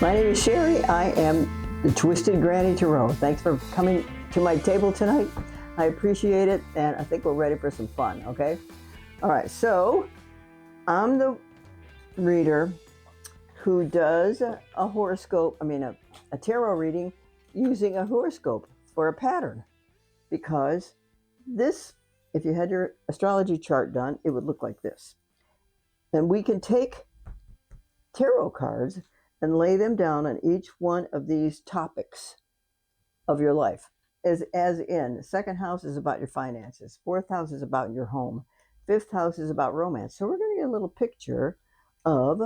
My name is Sherry. I am the Twisted Granny Tarot. Thanks for coming to my table tonight. I appreciate it, and I think we're ready for some fun, okay? All right, so I'm the reader who does a horoscope, a tarot reading using a horoscope for a pattern. Because this, if you had your astrology chart done, it would look like this. And we can take tarot cards and lay them down on each one of these topics of your life. As in, the second house is about your finances, fourth house is about your home, fifth house is about romance. So we're going to get a little picture of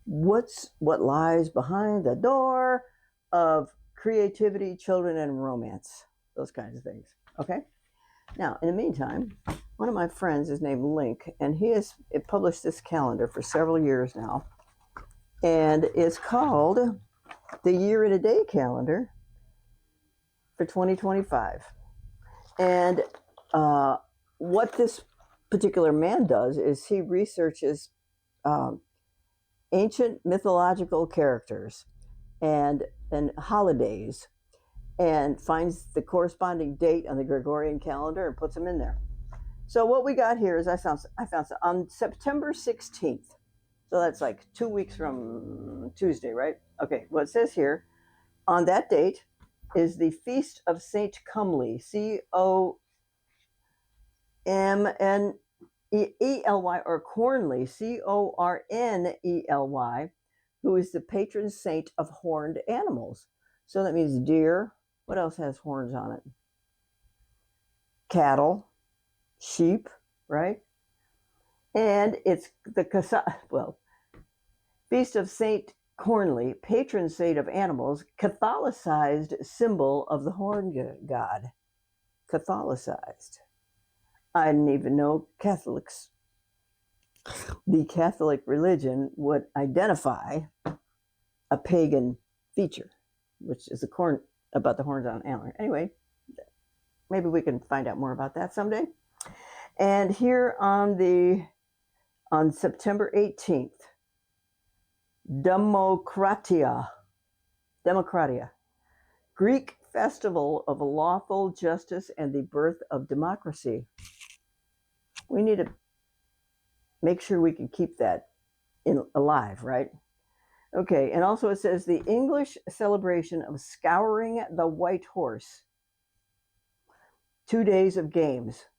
what lies behind the door of creativity, children, and romance. Those kinds of things. Okay? Now, in the meantime, one of my friends is named Link, and he has published this calendar for several years now. And it's called the Year in a Day Calendar for 2025. And what this particular man does is he researches ancient mythological characters and holidays and finds the corresponding date on the Gregorian calendar and puts them in there. So what we got here is I found on September 16th. So that's like 2 weeks from Tuesday, right? Okay, well, it says here, on that date is the Feast of Saint Cumley, C-O-M-N-E-L-Y, or Cornley, C-O-R-N-E-L-Y, who is the patron saint of horned animals. So that means deer. What else has horns on it? Cattle, sheep, right? And it's the Feast of Saint Cornley, patron saint of animals, Catholicized symbol of the horn god. Catholicized. I didn't even know Catholics, the Catholic religion, would identify a pagan feature, which is about the horns on an antler. Anyway, maybe we can find out more about that someday. And here on September 18th, Democratia, Greek festival of lawful justice and the birth of democracy. We need to make sure we can keep that alive, right? Okay, and also it says the English celebration of scouring the white horse. 2 days of games.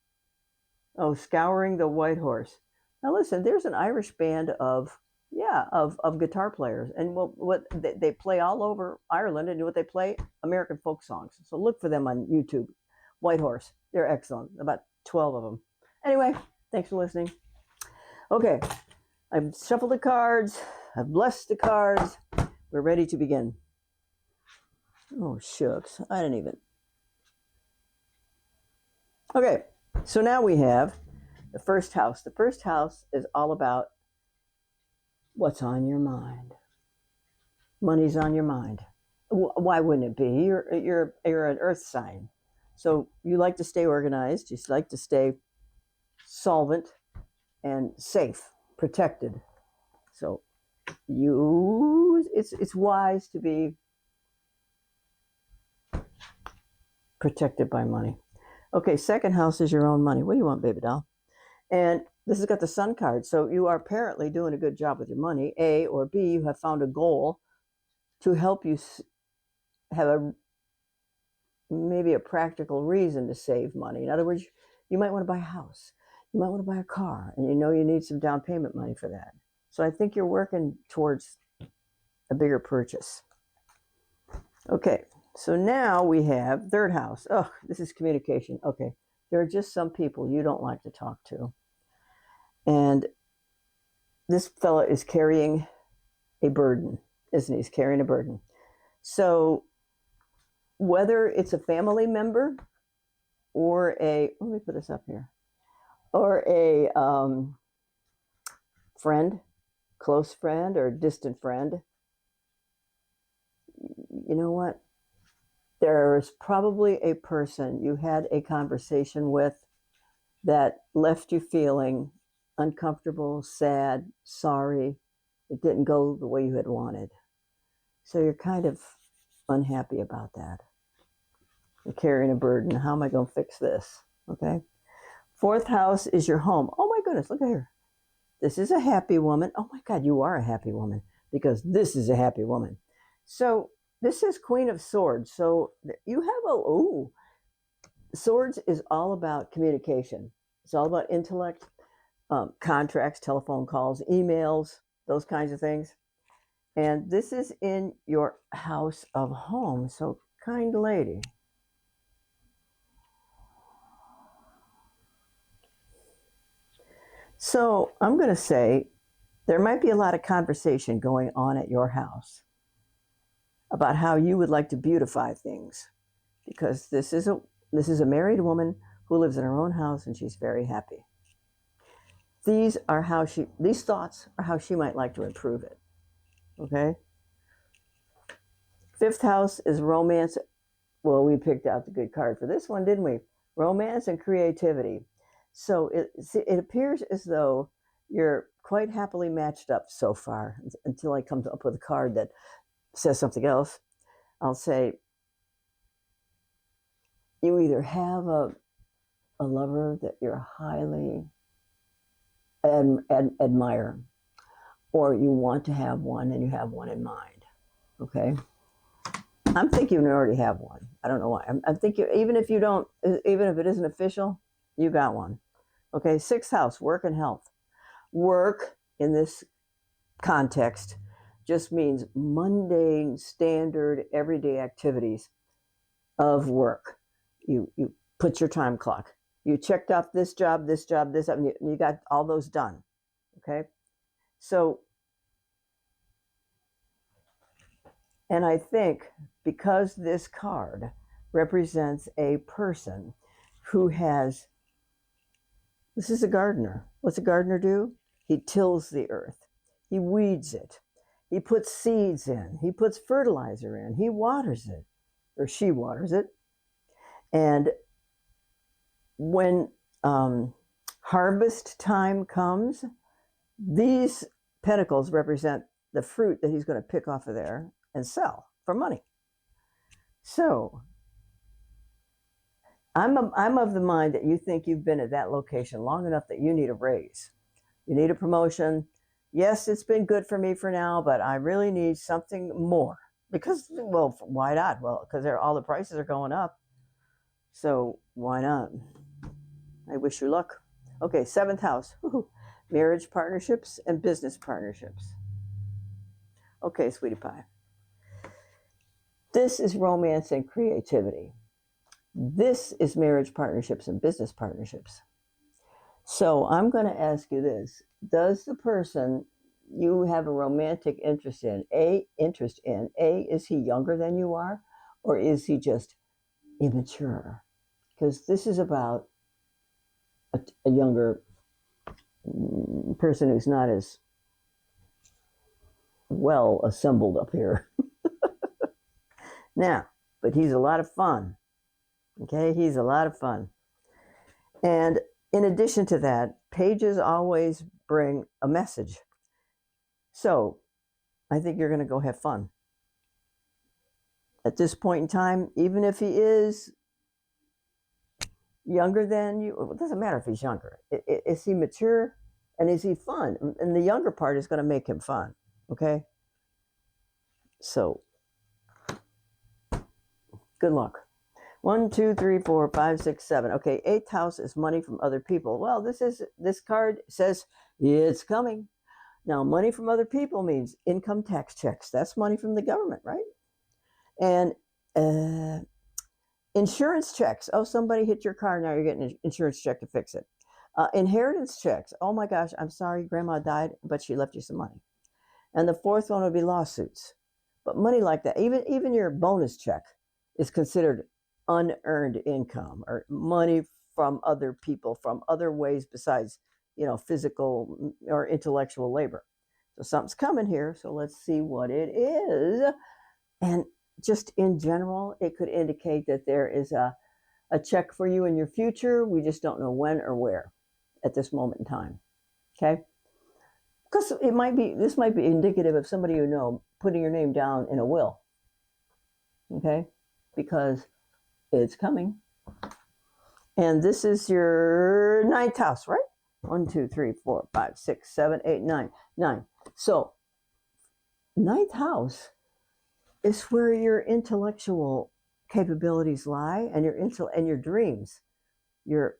Oh, scouring the white horse. Now listen, there's an Irish band of guitar players, and what they play all over Ireland, and what they play, American folk songs. So look for them on YouTube. White Horse, they're excellent. About 12 of them. Anyway, thanks for listening. Okay, I've shuffled the cards. I've blessed the cards. We're ready to begin. Oh shucks, I didn't even. Okay, so now we have the first house. The first house is all about what's on your mind. Money's on your mind. Why wouldn't it be? You're an earth sign. So you like to stay organized. You like to stay solvent and safe, protected. So it's wise to be protected by money. Okay, second house is your own money. What do you want, baby doll? And this has got the Sun card. So you are apparently doing a good job with your money. A, or B, you have found a goal to help you have maybe a practical reason to save money. In other words, you might want to buy a house. You might want to buy a car, and you know you need some down payment money for that. So I think you're working towards a bigger purchase. Okay, so now we have third house. Oh, this is communication. Okay, there are just some people you don't like to talk to. And this fella is carrying a burden, isn't he? He's carrying a burden. So whether it's a family member or let me put this up here, or a friend, close friend or distant friend, you know what? There's probably a person you had a conversation with that left you feeling uncomfortable, sad, sorry. It didn't go the way you had wanted. So you're kind of unhappy about that. You're carrying a burden. How am I going to fix this? Okay. Fourth house is your home. Oh my goodness, look at here. This is a happy woman. Oh my God, you are a happy woman because this is a happy woman. So this is Queen of Swords. So you have Swords is all about communication. It's all about intellect, contracts, telephone calls, emails, those kinds of things. And this is in your house of home. So, kind lady. So, I'm going to say there might be a lot of conversation going on at your house about how you would like to beautify things because this is a married woman who lives in her own house and she's very happy. These thoughts are how she might like to improve it. Okay? Fifth house is romance. Well, we picked out the good card for this one, didn't we? Romance and creativity. So it appears as though you're quite happily matched up so far until I come up with a card that says something else. I'll say you either have a lover that you're highly admire, or you want to have one and you have one in mind. Okay? I'm thinking you already have one. I don't know why. I'm thinking even if it isn't official, you got one. Okay, sixth house, work and health. Work in this context just means mundane, standard, everyday activities of work. You put your time clock. You checked off this job, and you got all those done. Okay, so, and I think because this card represents a person who has, this is a gardener. What's a gardener do? He tills the earth. He weeds it. He puts seeds in. He puts fertilizer in. He waters it, or she waters it. And when harvest time comes, these pentacles represent the fruit that he's going to pick off of there and sell for money. So I'm of the mind that you think you've been at that location long enough that you need a raise. You need a promotion. Yes, it's been good for me for now, but I really need something more. Because, well, why not? Well, because all the prices are going up. So why not? I wish you luck. Okay, seventh house. Woo-hoo. Marriage partnerships and business partnerships. Okay, sweetie pie. This is romance and creativity. This is marriage partnerships and business partnerships. So I'm going to ask you this. Does the person you have a romantic interest in, is he younger than you are? Or is he just immature? Because this is about a younger person who's not as well assembled up here. Now, but he's a lot of fun. Okay, he's a lot of fun. And in addition to that, pages always bring a message. So I think you're going to go have fun. At this point in time, even if he is younger than you, it doesn't matter if he's younger. Is he mature and is he fun? And the younger part is going to make him fun. Okay? So good luck. 1, 2, 3, 4, 5, 6, 7. Okay, eighth house is money from other people. Well, this card says it's coming. Now, money from other people means income tax checks. That's money from the government, right? And insurance checks. Oh, somebody hit your car. Now you're getting an insurance check to fix it. Inheritance checks. Oh my gosh, I'm sorry, grandma died, but she left you some money. And the fourth one would be lawsuits. But money like that, even your bonus check is considered unearned income or money from other people, from other ways besides, physical or intellectual labor. So something's coming here. So let's see what it is. And just in general, it could indicate that there is a check for you in your future. We just don't know when or where at this moment in time. Okay. Because this might be indicative of somebody you know putting your name down in a will. Okay? Because it's coming. And this is your ninth house, right? 1, 2, 3, 4, 5, 6, 7, 8, 9. 9. So, ninth house is where your intellectual capabilities lie, and your dreams, your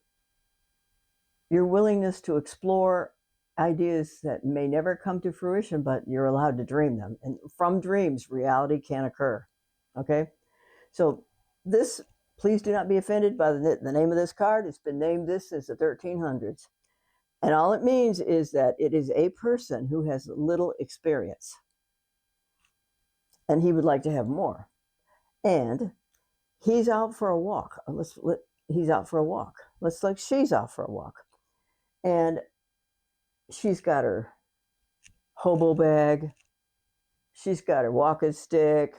willingness to explore ideas that may never come to fruition, but you're allowed to dream them. And from dreams, reality can occur. Okay? So this, please do not be offended by the name of this card. It's been named this since the 1300s. And all it means is that it is a person who has little experience. And he would like to have more. And he's out for a walk. He's out for a walk. Let's like she's out for a walk. And she's got her hobo bag. She's got her walking stick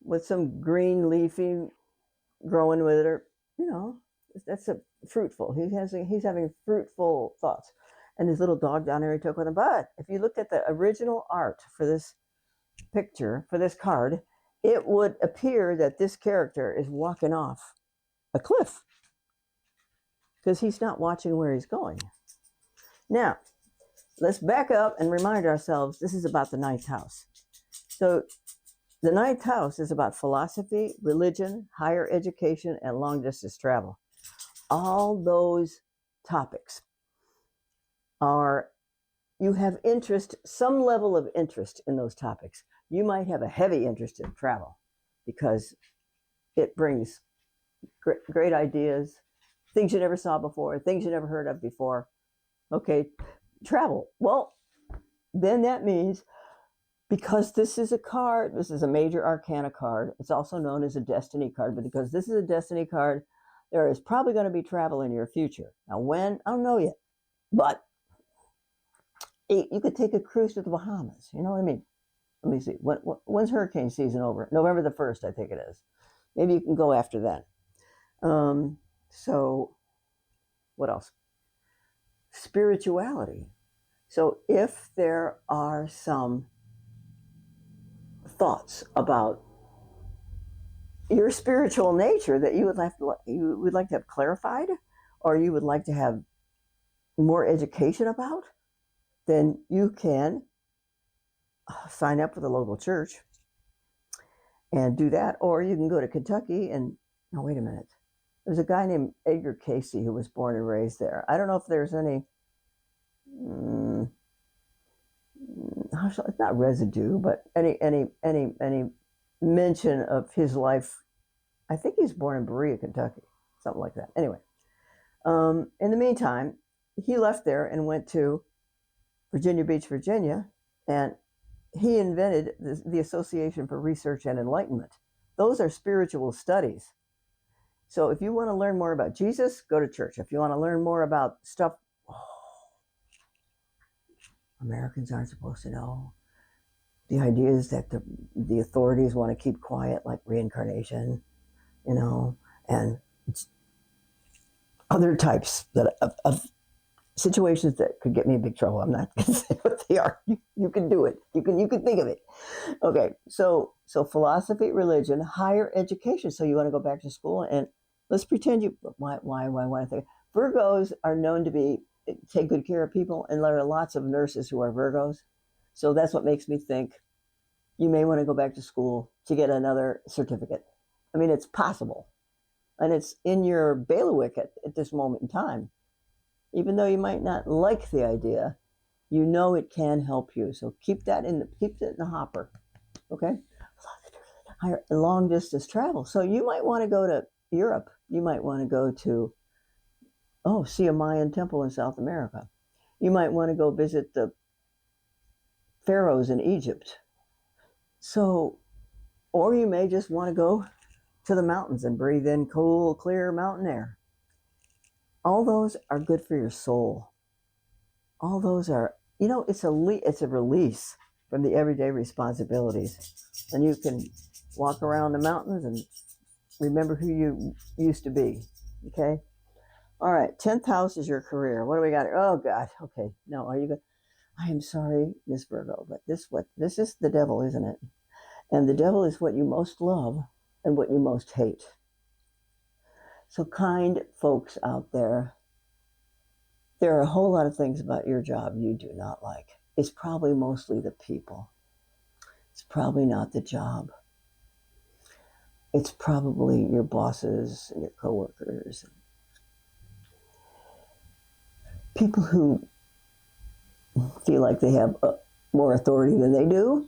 with some green leafy growing with her. You know, that's a fruitful. He's having fruitful thoughts. And his little dog down there he took with him. But if you looked at the original art for this picture, for this card, it would appear that this character is walking off a cliff because he's not watching where he's going. Now, let's back up and remind ourselves this is about the ninth house. So the ninth house is about philosophy, religion, higher education, and long distance travel. All those topics are, you have interest, some level of interest in those topics. You might have a heavy interest in travel because it brings great ideas, things you never saw before, things you never heard of before. Okay, travel. Well, then that means, because this is a card, this is a major arcana card. It's also known as a destiny card, but because this is a destiny card, there is probably going to be travel in your future. Now, when? I don't know yet. But you could take a cruise to the Bahamas. You know what I mean? Let me see. When's hurricane season over? November the 1st, I think it is. Maybe you can go after that. So, what else? Spirituality. So, if there are some thoughts about your spiritual nature that you would like to have clarified, or you would like to have more education about, then you can sign up with a local church and do that. Or you can go to Kentucky and, no, wait a minute. There's a guy named Edgar Casey who was born and raised there. I don't know if there's any, it's not residue, but any mention of his life. I think he was born in Berea, Kentucky, something like that. Anyway, in the meantime, he left there and went to Virginia Beach, Virginia, and he invented the Association for Research and Enlightenment. Those are spiritual studies. So if you want to learn more about Jesus, go to church. If you want to learn more about stuff Americans aren't supposed to know, the ideas that the authorities want to keep quiet, like reincarnation, you know, and other types of situations that could get me in big trouble. I'm not going to say what they are. You can do it. You can think of it. Okay, so philosophy, religion, higher education. So you want to go back to school, and let's pretend you. Why want to think? Virgos are known to take good care of people, and there are lots of nurses who are Virgos. So that's what makes me think you may want to go back to school to get another certificate. I mean, it's possible, and it's in your bailiwick at this moment in time. Even though you might not like the idea, you know it can help you. So keep it in the hopper, okay? Higher long distance travel. So you might want to go to Europe. You might want to go to see a Mayan temple in South America. You might want to go visit the pharaohs in Egypt. So, or you may just want to go to the mountains and breathe in cool, clear mountain air. All those are good for your soul. All those are, it's a release from the everyday responsibilities. And you can walk around the mountains and remember who you used to be, okay? All right, 10th house is your career. What do we got here? Oh, God, okay. No, are you good? I am sorry, Miss Virgo, but this is the devil, isn't it? And the devil is what you most love and what you most hate. So kind folks out there are a whole lot of things about your job you do not like. It's probably mostly the people. It's probably not the job. It's probably your bosses and your coworkers. People who feel like they have more authority than they do.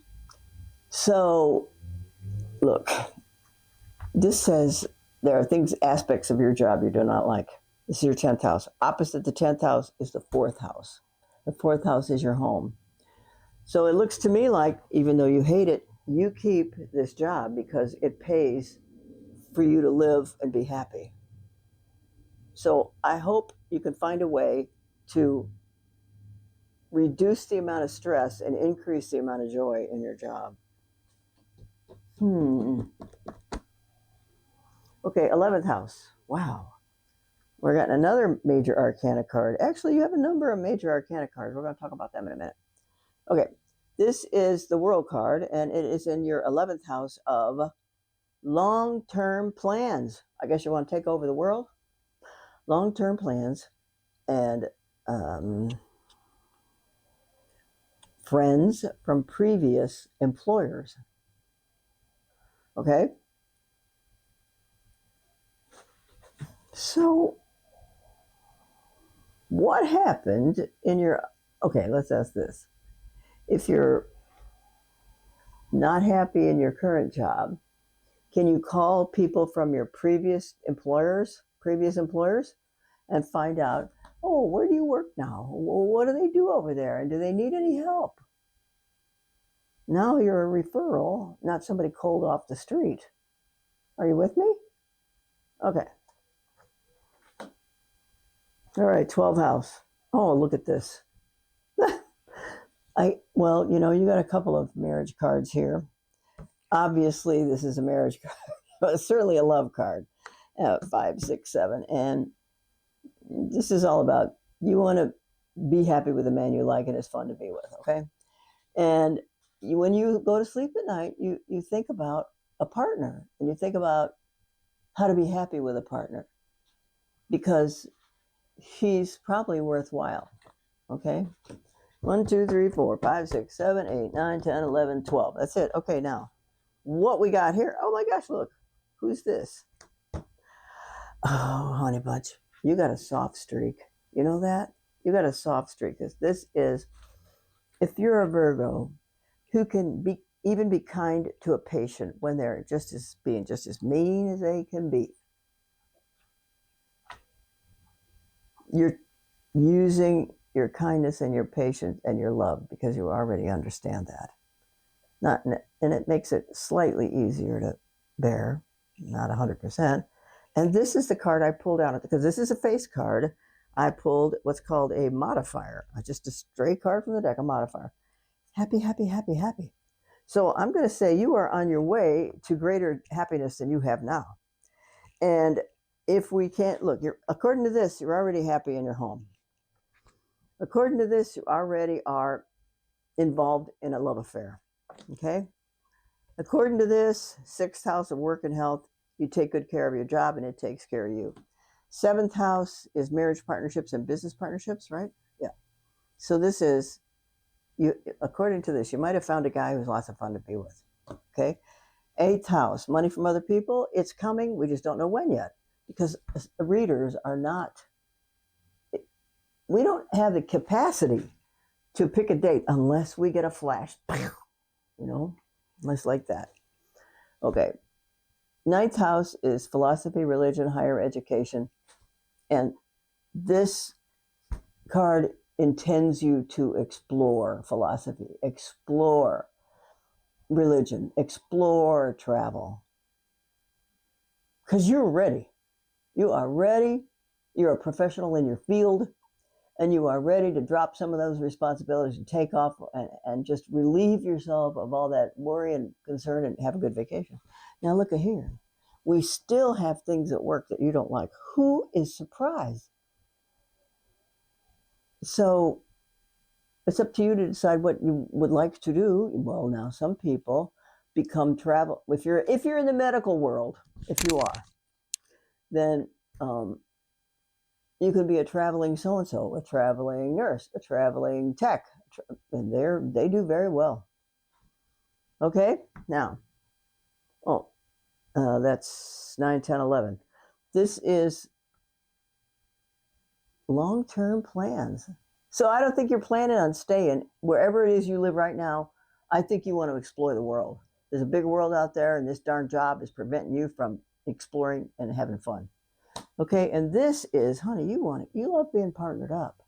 So, look, this says there are aspects of your job you do not like. This is your 10th house. Opposite the 10th house is the 4th house. The 4th house is your home. So it looks to me like, even though you hate it, you keep this job because it pays for you to live and be happy. So I hope you can find a way to reduce the amount of stress and increase the amount of joy in your job. Okay, 11th house. Wow. We're getting another major arcana card. Actually, you have a number of major arcana cards. We're going to talk about them in a minute. Okay, this is the World card, and it is in your 11th house of long-term plans. I guess you want to take over the world? Long-term plans and friends from previous employers. Okay? So, what happened in your... Okay, let's ask this. If you're not happy in your current job, can you call people from your previous employers, and find out, oh, where do you work now? What do they do over there? And do they need any help? Now you're a referral, not somebody cold off the street. Are you with me? Okay. All right, 12th house. Oh, look at this. Well, you got a couple of marriage cards here. Obviously, this is a marriage card, but certainly a love card. 5, 6, 7. And this is all about you want to be happy with a man you like and is fun to be with, okay? And when you go to sleep at night, you think about a partner and you think about how to be happy with a partner because he's probably worthwhile, okay? 1, 2, 3, 4, 5, 6, 7, 8, 9, 10, 11, 12. That's it. Okay, now, what we got here? Oh my gosh, look. Who's this? Oh, honey bunch. You got a soft streak. You know that? You got a soft streak. This is, if you're a Virgo who can even be kind to a patient when they're being just as mean as they can be. You're using your kindness and your patience and your love because you already understand that. And it makes it slightly easier to bear, not 100%. And this is the card I pulled out because this is a face card. I pulled what's called a modifier, just a stray card from the deck, a modifier. Happy, happy, happy, happy. So I'm going to say you are on your way to greater happiness than you have now. And if we can't, look, according to this, you're already happy in your home. According to this, you already are involved in a love affair, okay? According to this, 6th house of work and health, you take good care of your job and it takes care of you. 7th house is marriage partnerships and business partnerships, right? Yeah. So this is, according to this, you might have found a guy who's lots of fun to be with, okay? 8th house, money from other people, it's coming, we just don't know when yet because readers are not, we don't have the capacity to pick a date unless we get a flash, unless like that. Okay. 9th house is philosophy, religion, higher education. And this card intends you to explore philosophy, explore religion, explore travel. Because you're ready. You are ready. You're a professional in your field. And you are ready to drop some of those responsibilities and take off and just relieve yourself of all that worry and concern and have a good vacation. Now look at here. We still have things at work that you don't like. Who is surprised? So It's up to you to decide what you would like to do. Well, now some people become travel. If you're in the medical world, if you are, then you can be a traveling so and so, a traveling nurse, a traveling tech, and they do very well. Okay, now, oh, that's 9, 10, 11. This is long-term plans. So I don't think you're planning on staying wherever it is you live right now. I think you want to explore the world. There's a big world out there, and this darn job is preventing you from exploring and having fun. Okay, and this is, honey, you love being partnered up.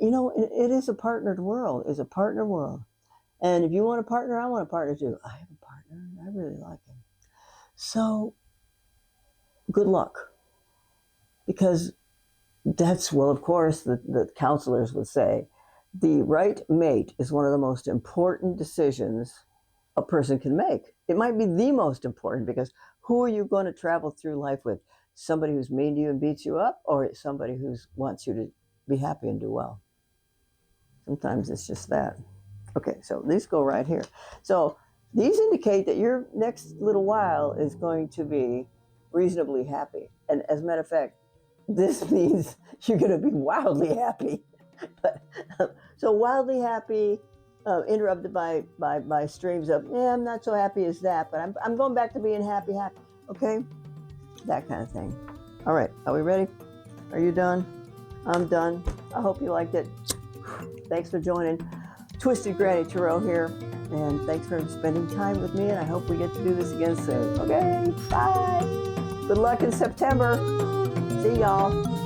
You know, it is a partnered world. It's a partner world. And if you want a partner, I want a partner too. I have a partner, and I really like him. So good luck. Because well, of course, the counselors would say, the right mate is one of the most important decisions a person can make. It might be the most important, because who are you going to travel through life with? Somebody who's mean to you and beats you up, or somebody who wants you to be happy and do well? Sometimes it's just that. Okay, so these go right here. So these indicate that your next little while is going to be reasonably happy. And as a matter of fact, this means you're going to be wildly happy. So wildly happy, interrupted by streams of, yeah, I'm not so happy as that, but I'm going back to being happy. Okay, that kind of thing. All right, are we ready? Are you done? I'm done. I hope you liked it. Thanks for joining. Twisted Granny Tarot here, and thanks for spending time with me, and I hope we get to do this again soon. Okay, bye. Good luck in September. See y'all.